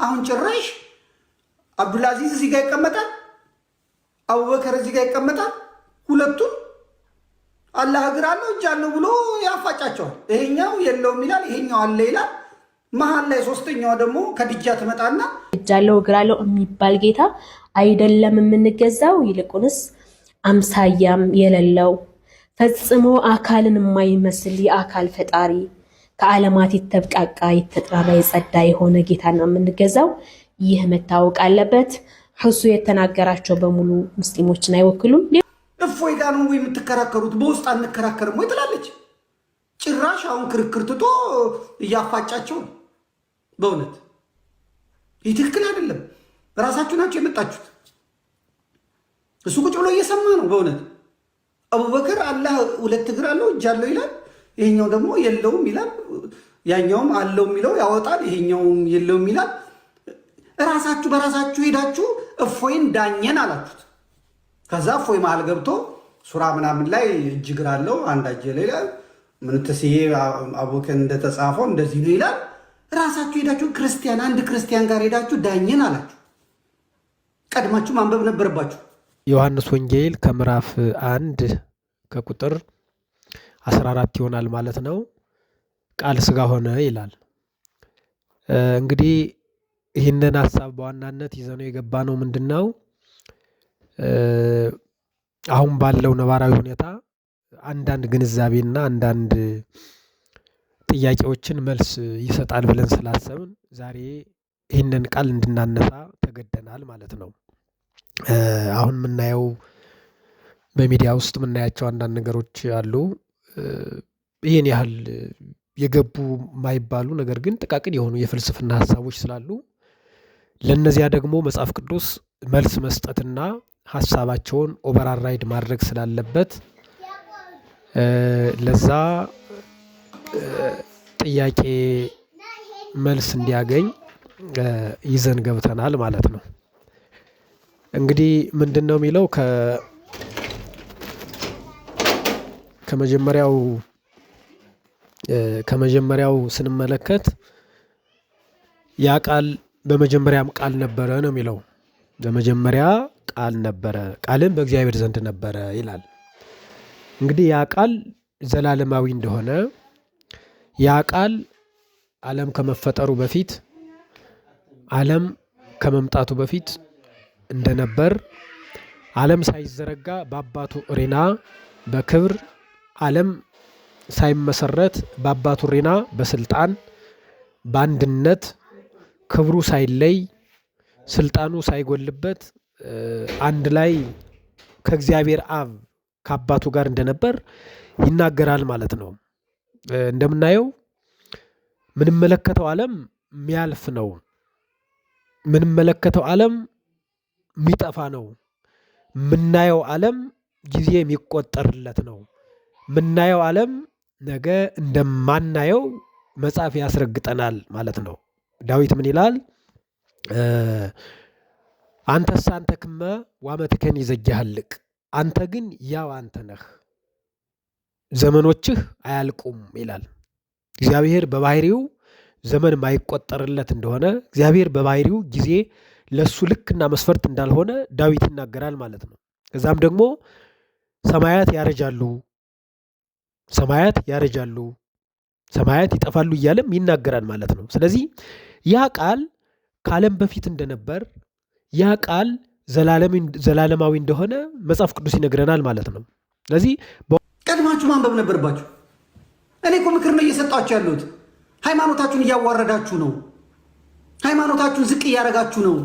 አሁን ጭራሽ አብዱልአዚዝ እዚህ ጋር ይቀመጣል፣ አቡበከር እዚህ ጋር ይቀመጣል። ሁለቱም አላህ እግር አለው እጅ አለው ብሎ ያፋጫቸዋል። ይሄኛው የለውም ይላል፣ ይሄኛው አለ ይላል። መሀል ላይ ሶስተኛው ደግሞ ከድጃ ትመጣና እጅ አለው እግር አለው የሚባል ጌታ አይደለም የምንገዛው፣ ይልቁንስ አምሳያም የሌለው ፈጽሞ አካልን የማይመስል የአካል ፈጣሪ ከዓለማት የተብቃቃ የተጠራራ የጸዳ የሆነ ጌታ ነው የምንገዛው። ይህ መታወቅ አለበት። እሱ የተናገራቸው በሙሉ ሙስሊሞችን አይወክሉም። እፎይ ጋር ነው የምትከራከሩት፣ በውስጥ አንከራከርም ወይ ትላለች። ጭራሽ አሁን ክርክር ትቶ እያፋጫቸው ነው። በእውነት ይህ ትክክል አይደለም። ራሳችሁ ናቸው የመጣችሁት። እሱ ቁጭ ብሎ እየሰማ ነው። በእውነት አቡበከር አላህ ሁለት እግር አለው እጅ አለው ይላል፣ ይሄኛው ደግሞ የለውም ይላል። ያኛውም አለው የሚለው ያወጣል፣ ይሄኛውም የለውም ይላል። ራሳችሁ በራሳችሁ ሄዳችሁ እፎይን ዳኘን አላችሁት። ከዛ እፎይ መሀል ገብቶ ሱራ ምናምን ላይ እጅ እግር አለው አንድ እጅ ላይ ይላል። ምን ተስዬ አቡበከር እንደተጻፈው እንደዚህ ነው ይላል። ራሳችሁ ሄዳችሁ ክርስቲያን አንድ ክርስቲያን ጋር ሄዳችሁ ዳኘን አላችሁ። ቀድማችሁ ማንበብ ነበረባችሁ። ዮሐንስ ወንጌል ከምዕራፍ 1 ከቁጥር 14 ይሆናል ማለት ነው። ቃል ሥጋ ሆነ ይላል። እንግዲህ ይህንን ሀሳብ በዋናነት ይዘነው የገባ ነው ምንድነው? አሁን ባለው ነባራዊ ሁኔታ አንዳንድ ግንዛቤና አንዳንድ ጥያቄዎችን መልስ ይሰጣል ብለን ስላሰብን ዛሬ ይህንን ቃል እንድናነሳ ተገደናል ማለት ነው። አሁን የምናየው በሚዲያ ውስጥ የምናያቸው አንዳንድ ነገሮች አሉ። ይህን ያህል የገቡ የማይባሉ ነገር ግን ጥቃቅን የሆኑ የፍልስፍና ሀሳቦች ስላሉ ለእነዚያ ደግሞ መጽሐፍ ቅዱስ መልስ መስጠትና ሀሳባቸውን ኦቨርራይድ ማድረግ ስላለበት ለዛ ጥያቄ መልስ እንዲያገኝ ይዘን ገብተናል ማለት ነው። እንግዲህ ምንድን ነው የሚለው ከመጀመሪያው ስንመለከት ያ ቃል በመጀመሪያም ቃል ነበረ ነው የሚለው። በመጀመሪያ ቃል ነበረ፣ ቃልም በእግዚአብሔር ዘንድ ነበረ ይላል። እንግዲህ ያ ቃል ዘላለማዊ እንደሆነ፣ ያ ቃል ዓለም ከመፈጠሩ በፊት፣ ዓለም ከመምጣቱ በፊት እንደነበር፣ ዓለም ሳይዘረጋ በአባቱ ሬና በክብር፣ ዓለም ሳይመሰረት በአባቱ ሬና በስልጣን በአንድነት ክብሩ ሳይለይ ስልጣኑ ሳይጎልበት አንድ ላይ ከእግዚአብሔር አብ ከአባቱ ጋር እንደነበር ይናገራል ማለት ነው። እንደምናየው ምንመለከተው ዓለም የሚያልፍ ነው። ምንመለከተው ዓለም የሚጠፋ ነው። ምናየው ዓለም ጊዜ የሚቆጠርለት ነው። ምናየው ዓለም ነገ እንደማናየው መጽሐፍ ያስረግጠናል ማለት ነው። ዳዊት ምን ይላል? አንተስ አንተ ክመ ዋመትከን ይዘጊሃልቅ፣ አንተ ግን ያው አንተ ነህ፣ ዘመኖችህ አያልቁም ይላል። እግዚአብሔር በባህሪው ዘመን ማይቆጠርለት እንደሆነ፣ እግዚአብሔር በባህሪው ጊዜ ለሱ ልክና መስፈርት እንዳልሆነ ዳዊት ይናገራል ማለት ነው። ከዛም ደግሞ ሰማያት ያረጃሉ፣ ሰማያት ያረጃሉ፣ ሰማያት ይጠፋሉ እያለም ይናገራል ማለት ነው። ስለዚህ ያ ቃል ከዓለም በፊት እንደነበር፣ ያ ቃል ዘላለማዊ እንደሆነ መጽሐፍ ቅዱስ ይነግረናል ማለት ነው። ስለዚህ ቀድማችሁ ማንበብ ነበረባችሁ። እኔ እኮ ምክር ነው እየሰጣችሁ ያሉት። ሃይማኖታችሁን እያዋረዳችሁ ነው። ሃይማኖታችሁን ዝቅ እያደረጋችሁ ነው።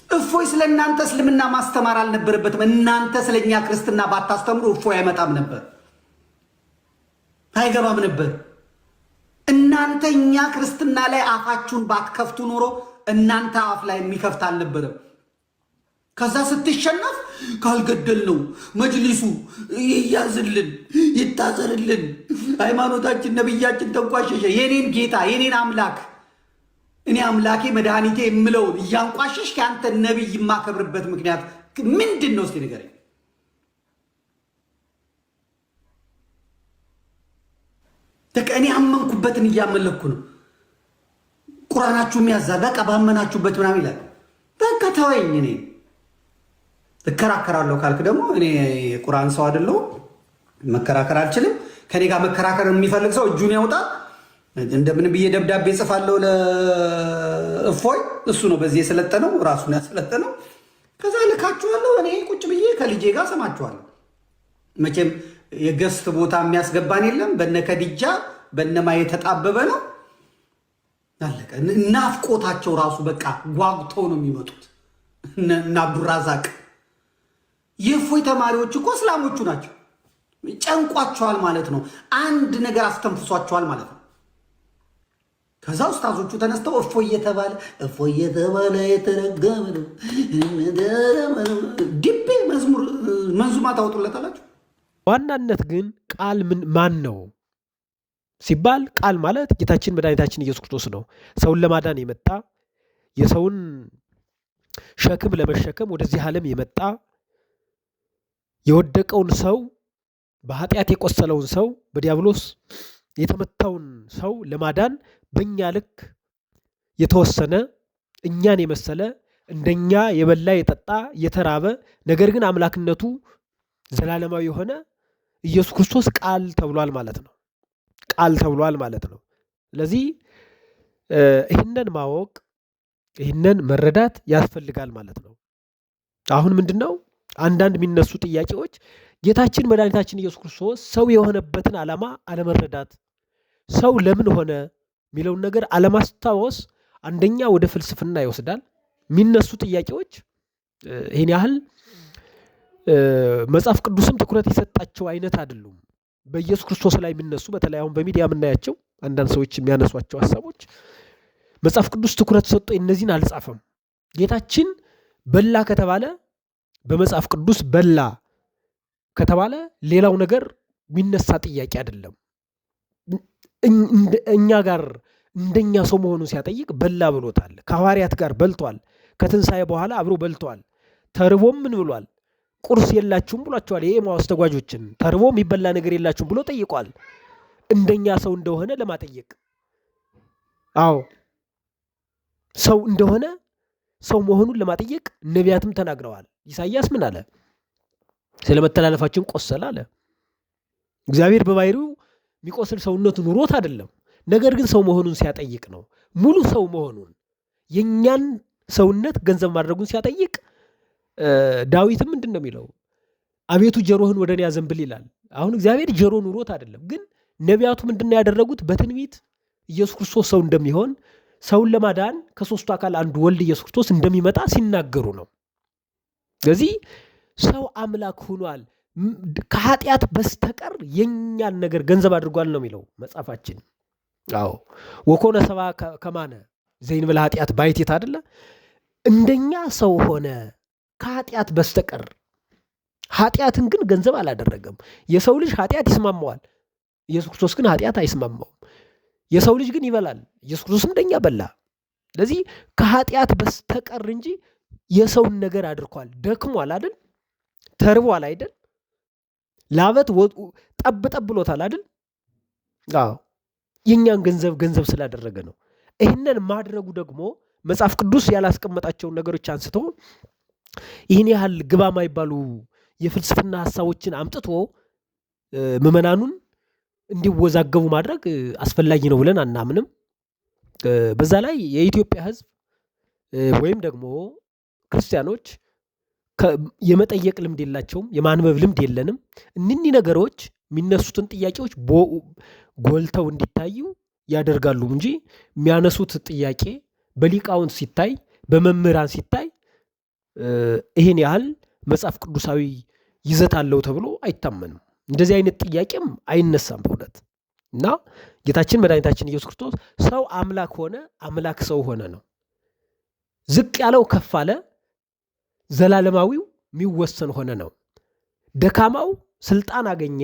እፎይ ስለ እናንተ እስልምና ማስተማር አልነበረበትም። እናንተ ስለኛ ክርስትና ባታስተምሩ እፎይ አይመጣም ነበር፣ አይገባም ነበር። እናንተ እኛ ክርስትና ላይ አፋችሁን ባትከፍቱ ኖሮ እናንተ አፍ ላይ የሚከፍት አልነበረም። ከዛ ስትሸነፍ ካልገደል ነው መጅሊሱ ይያዝልን ይታዘርልን፣ ሃይማኖታችን ነብያችን ተንቋሸሸ፣ የኔን ጌታ የኔን አምላክ እኔ አምላኬ መድኃኒቴ የምለውን እያንቋሸሽ ከአንተ ነቢይ የማከብርበት ምክንያት ምንድን ነው? እስኪ ንገረኝ። እኔ አመንኩበትን እያመለኩ ነው። ቁርአናችሁ የሚያዛል በቃ ባመናችሁበት ምናምን ይላል። በቃ ተወኝ። እኔ እከራከራለሁ ካልክ ደግሞ እኔ ቁርአን ሰው አይደለሁም፣ መከራከር አልችልም። ከኔ ጋር መከራከር የሚፈልግ ሰው እጁን ያውጣ። እንደምን ብዬ ደብዳቤ ጽፋለሁ ለእፎይ፣ እሱ ነው በዚህ የሰለጠነው፣ ራሱን ያሰለጠነው። ከዛ ልካችኋለሁ። እኔ ቁጭ ብዬ ከልጄ ጋር ሰማችኋለሁ። መቼም የገስት ቦታ የሚያስገባን የለም። በነ ከዲጃ በነማ የተጣበበ ነው። አለቀ። ናፍቆታቸው ራሱ በቃ ጓጉተው ነው የሚመጡት። እና አብዱራዛቅ የእፎይ ተማሪዎች እኮ እስላሞቹ ናቸው። ጨንቋቸዋል ማለት ነው። አንድ ነገር አስተንፍሷቸዋል ማለት ነው። ከዛ ኡስታዞቹ ተነስተው እፎይ የተባለ የተረገመ ነው ዲቤ መንዙማ ታወጡለታላችሁ። ዋናነት ግን ቃል ማን ነው ሲባል ቃል ማለት ጌታችን መድኃኒታችን ኢየሱስ ክርስቶስ ነው። ሰውን ለማዳን የመጣ የሰውን ሸክም ለመሸከም ወደዚህ ዓለም የመጣ የወደቀውን ሰው በኃጢአት የቆሰለውን ሰው በዲያብሎስ የተመታውን ሰው ለማዳን በእኛ ልክ የተወሰነ እኛን የመሰለ እንደኛ የበላ የጠጣ የተራበ ነገር ግን አምላክነቱ ዘላለማዊ የሆነ ኢየሱስ ክርስቶስ ቃል ተብሏል ማለት ነው። ቃል ተብሏል ማለት ነው። ስለዚህ ይህንን ማወቅ ይህንን መረዳት ያስፈልጋል ማለት ነው። አሁን ምንድነው አንዳንድ የሚነሱ ጥያቄዎች ጌታችን መድኃኒታችን ኢየሱስ ክርስቶስ ሰው የሆነበትን ዓላማ አለመረዳት፣ ሰው ለምን ሆነ የሚለውን ነገር አለማስታወስ አንደኛ ወደ ፍልስፍና ይወስዳል። የሚነሱ ጥያቄዎች ይህን ያህል መጽሐፍ ቅዱስም ትኩረት የሰጣቸው አይነት አይደሉም። በኢየሱስ ክርስቶስ ላይ የሚነሱ በተለይ አሁን በሚዲያ የምናያቸው አንዳንድ ሰዎች የሚያነሷቸው ሀሳቦች መጽሐፍ ቅዱስ ትኩረት ሰጥቶ እነዚህን አልጻፈም። ጌታችን በላ ከተባለ በመጽሐፍ ቅዱስ በላ ከተባለ ሌላው ነገር የሚነሳ ጥያቄ አይደለም። እኛ ጋር እንደኛ ሰው መሆኑን ሲያጠይቅ በላ ብሎታል። ከሐዋርያት ጋር በልቷል። ከትንሣኤ በኋላ አብሮ በልቷል። ተርቦም ምን ብሏል? ቁርስ የላችሁም ብሏቸዋል። የኤማሁስ ተጓዦችን ተርቦ የሚበላ ነገር የላችሁም ብሎ ጠይቋል። እንደኛ ሰው እንደሆነ ለማጠየቅ አዎ ሰው እንደሆነ ሰው መሆኑን ለማጠየቅ ነቢያትም ተናግረዋል። ኢሳይያስ ምን አለ? ስለ መተላለፋችን ቆሰለ አለ። እግዚአብሔር በባህሪው የሚቆስል ሰውነቱ ኑሮት አይደለም፣ ነገር ግን ሰው መሆኑን ሲያጠይቅ ነው። ሙሉ ሰው መሆኑን የእኛን ሰውነት ገንዘብ ማድረጉን ሲያጠይቅ ዳዊትም ምንድን ነው የሚለው? አቤቱ ጆሮህን ወደ እኔ አዘንብል ይላል። አሁን እግዚአብሔር ጆሮ ኑሮት አይደለም፣ ግን ነቢያቱ ምንድን ነው ያደረጉት? በትንቢት ኢየሱስ ክርስቶስ ሰው እንደሚሆን ሰውን ለማዳን ከሶስቱ አካል አንዱ ወልድ ኢየሱስ ክርስቶስ እንደሚመጣ ሲናገሩ ነው። ስለዚህ ሰው አምላክ ሆኗል፣ ከኃጢአት በስተቀር የኛን ነገር ገንዘብ አድርጓል ነው የሚለው መጽሐፋችን። አዎ ወኮነ ሰብአ ከማነ ዘይንበለ ኃጢአት ባሕቲት አይደለ? እንደኛ ሰው ሆነ ከኃጢአት በስተቀር። ኃጢአትን ግን ገንዘብ አላደረገም። የሰው ልጅ ኃጢአት ይስማማዋል፣ ኢየሱስ ክርስቶስ ግን ኃጢአት አይስማማውም። የሰው ልጅ ግን ይበላል፣ ኢየሱስ ክርስቶስ እንደኛ በላ። ስለዚህ ከኃጢአት በስተቀር እንጂ የሰውን ነገር አድርጓል። ደክሟል አይደል? ተርቧል አይደል? ላበት ጠብ ጠብ ብሎታል አይደል? አዎ የኛን ገንዘብ ስላደረገ ነው። ይህንን ማድረጉ ደግሞ መጽሐፍ ቅዱስ ያላስቀመጣቸውን ነገሮች አንስቶ ይህን ያህል ግባ ማይባሉ የፍልስፍና ሀሳቦችን አምጥቶ ምዕመናኑን እንዲወዛገቡ ማድረግ አስፈላጊ ነው ብለን አናምንም። በዛ ላይ የኢትዮጵያ ሕዝብ ወይም ደግሞ ክርስቲያኖች የመጠየቅ ልምድ የላቸውም፣ የማንበብ ልምድ የለንም። እኒህ ነገሮች የሚነሱትን ጥያቄዎች ጎልተው እንዲታዩ ያደርጋሉ እንጂ የሚያነሱት ጥያቄ በሊቃውንት ሲታይ በመምህራን ሲታይ ይሄን ያህል መጽሐፍ ቅዱሳዊ ይዘት አለው ተብሎ አይታመንም። እንደዚህ አይነት ጥያቄም አይነሳም በእውነት። እና ጌታችን መድኃኒታችን ኢየሱስ ክርስቶስ ሰው አምላክ ሆነ፣ አምላክ ሰው ሆነ ነው። ዝቅ ያለው ከፍ አለ፣ ዘላለማዊው የሚወሰን ሆነ ነው። ደካማው ስልጣን አገኘ፣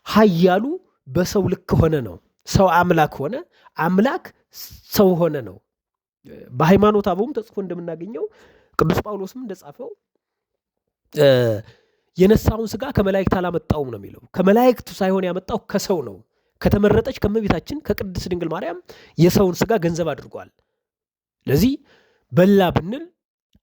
ኃያሉ በሰው ልክ ሆነ ነው። ሰው አምላክ ሆነ፣ አምላክ ሰው ሆነ ነው። በሃይማኖት አበውም ተጽፎ እንደምናገኘው ቅዱስ ጳውሎስም እንደጻፈው የነሳውን ስጋ ከመላእክት አላመጣውም ነው የሚለው። ከመላእክት ሳይሆን ያመጣው ከሰው ነው። ከተመረጠች ከመቤታችን ከቅድስት ድንግል ማርያም የሰውን ስጋ ገንዘብ አድርጓል። ለዚህ በላ ብንል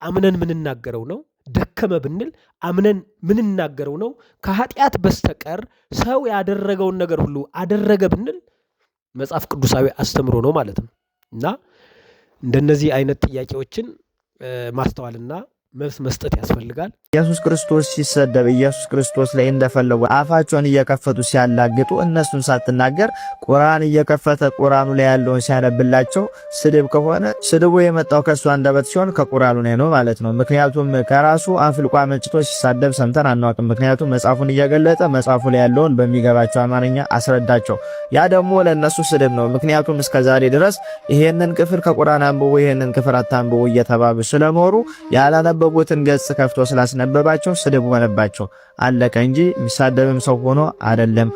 አምነን ምንናገረው ነው። ደከመ ብንል አምነን ምንናገረው ነው። ከኃጢአት በስተቀር ሰው ያደረገውን ነገር ሁሉ አደረገ ብንል መጽሐፍ ቅዱሳዊ አስተምሮ ነው ማለት ነው። እና እንደነዚህ አይነት ጥያቄዎችን ማስተዋልና መልስ መስጠት ያስፈልጋል። ኢየሱስ ክርስቶስ ሲሰደብ ኢየሱስ ክርስቶስ ላይ እንደፈለጉ አፋቸውን እየከፈቱ ሲያላግጡ እነሱን ሳትናገር ቁርአን እየከፈተ ቁርአኑ ላይ ያለውን ሲያነብላቸው ስድብ ከሆነ ስድቡ የመጣው ከሱ አንደበት ሲሆን ከቁርአኑ ላይ ነው ማለት ነው። ምክንያቱም ከራሱ አፍልቋ መጭቶ ሲሳደብ ሰምተን አናውቅም። ምክንያቱም መጽሐፉን እየገለጠ መጽሐፉ ላይ ያለውን በሚገባቸው አማርኛ አስረዳቸው። ያ ደግሞ ለነሱ ስድብ ነው። ምክንያቱም እስከዛሬ ድረስ ይሄንን ክፍል ከቁርአን አንብቦ ይሄንን ክፍል አታንብቦ እየተባሉ ስለኖሩ ያላነበቡትን ገጽ ከፍቶ ስላስነበባቸው ስድብ ሆነባቸው። አለቀ እንጂ የሚሳደብም ሰው ሆኖ አይደለም።